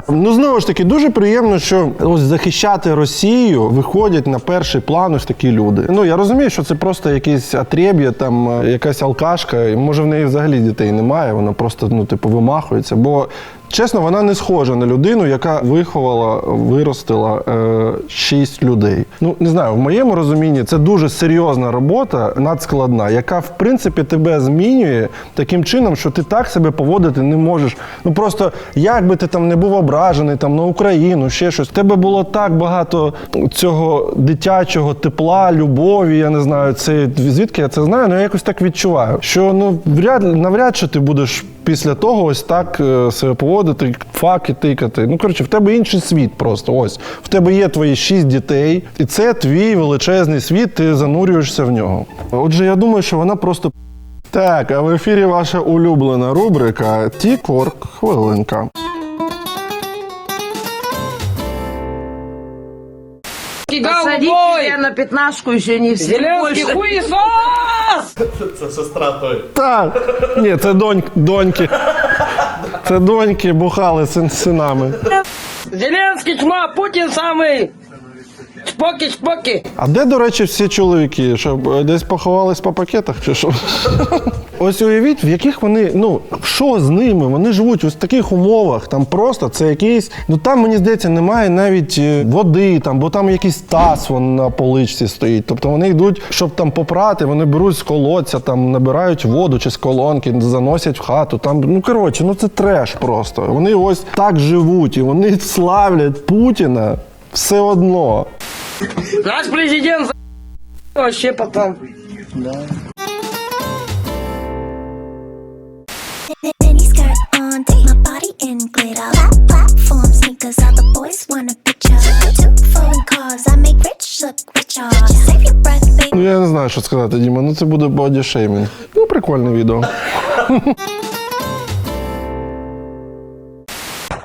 Ну, знову ж таки, дуже приємно, що ось захищати Росію виходять на перший план ось такі люди. Ну, я розумію, що це просто якийсь отреб'я, там, якась алкашка, і може в неї взагалі дітей немає, вона просто, ну, типу, вимахується, бо чесно, вона не схожа на людину, яка виховала, виростила 6 людей. Ну, не знаю, в моєму розумінні це дуже серйозна робота, надскладна, яка, в принципі, тебе змінює таким чином, що ти так себе поводити не можеш. Ну, просто, як би ти там не був ображений там, на Україну, ще щось, в тебе було так багато цього дитячого тепла, любові, я не знаю, це, звідки я це знаю, але я якось так відчуваю, що, ну, навряд чи ти будеш після того ось так себе поводити, факи тикати. Ну, коротше, в тебе інший світ просто, ось. В тебе є твої 6 дітей, і це твій величезний світ, ти занурюєшся в нього. Отже, я думаю, що вона просто... Так, а в ефірі ваша улюблена рубрика «Ті-корк хвилинка». Посадить меня на 15 еще не все. Зеленский хуесос! Це сестра той. Так, ні, це доньки. Це доньки бухали з синами. Зеленский чма, Путин самый. Чпоки. А де, до речі, всі чоловіки? Щоб десь поховались по пакетах чи що? Ось уявіть, в яких вони, ну, що з ними? Вони живуть ось в таких умовах, там просто це якийсь, ну там, мені здається, немає навіть води, там, бо там якийсь таз вон на поличці стоїть. Тобто вони йдуть, щоб там попрати, вони беруть з колодця, там набирають воду чи з колонки, заносять в хату. Там, ну, коротше, ну це треш просто. Вони ось так живуть, і вони славлять Путіна все одно. Наш президент вообще потом. Да. Ну, я не знаю, що сказати, Діма. Ну, це буде бодішеймінг. Ну, прикольне відео.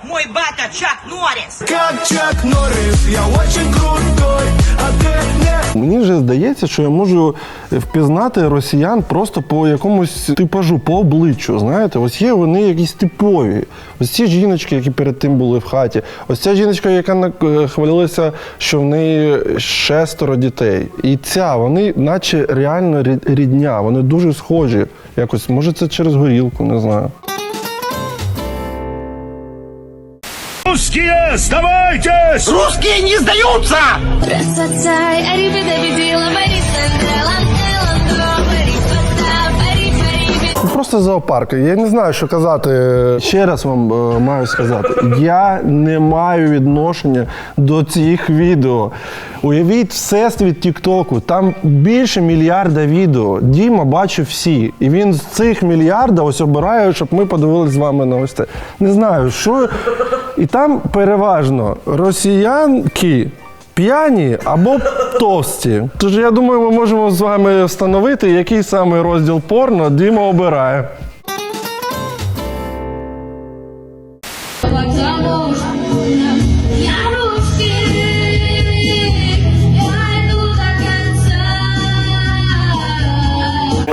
Мой батя Чак Норрис. Как Чак Норрис, я очень крутой, а ты не... Мені вже здається, що я можу впізнати росіян просто по якомусь типажу, по обличчю, знаєте. Ось є вони якісь типові. Ось ці жіночки, які перед тим були в хаті. Ось ця жіночка, яка хвалилася, що в неї 6 дітей. І ця, вони наче реально рідня, вони дуже схожі. Якось, може це через горілку, не знаю. Русские, сдавайтесь! Русские не сдаются! просто зоопарк. Я не знаю, що казати. Ще раз вам маю сказати. Я не маю відношення до цих відео. Уявіть всесвіт Тік-Току. Там більше мільярда відео. Діма бачив всі. І він з цих мільярда ось обирає, щоб ми подивилися з вами на ось це. Не знаю, що... І там переважно росіянки п'яні або товсті. Тож я думаю, ми можемо з вами встановити, який саме розділ порно Діма обирає.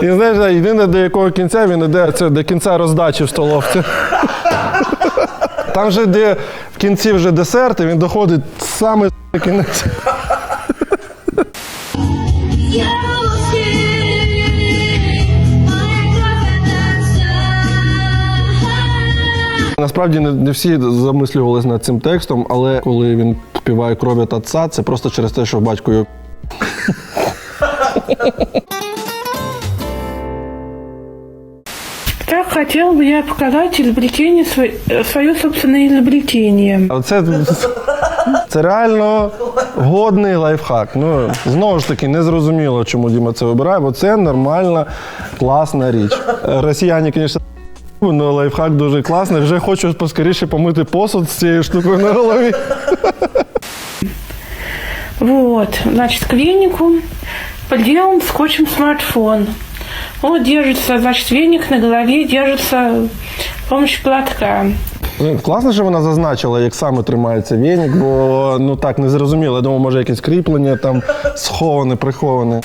І знаєш, єдине, до якого кінця він іде, це до кінця роздачі в столовці. Там же, де в кінці вже десерт, і він доходить саме кінець. Насправді не всі замислювались над цим текстом, але коли він співає «Кровь от отца», це просто через те, що батько його... Так хотел бы я показать изобретение, свое собственное изобретение. Це реально годний лайфхак. Ну, знову ж таки, не зрозуміло, чому Діма це вибирає, бо це нормальна, класна річ. Росіяни, звісно, але лайфхак дуже класний. Вже хочу поскоріше помити посуд з цією штукою на голові. Вот, значит, к венику подделан скотчем смартфон. Вот держится, значит, веник на голове держится с помощью платка. Класно, що вона зазначила, як саме тримається веник, бо ну так не зрозуміло. Я думаю, може якесь кріплення там сховане, приховане.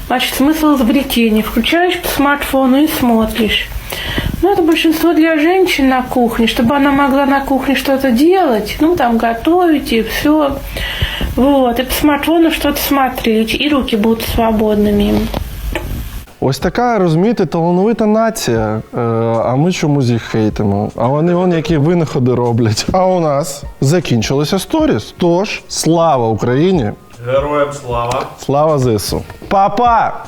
Значит, смысл изобретения. Включаешь по смартфону и смотришь. Ну, это большинство для женщин на кухне, чтобы она могла на кухне что-то делать, ну, там, готовить и все. Вот, и по смартфону что-то смотреть, и руки будут свободными. Ось така, розумієте, талановита нація, а ми чомусь їх хейтимо. А вони які винаходи роблять. А у нас закінчилися сторіс. Тож, слава Україні! Героям слава! Слава ЗСУ! Па-па!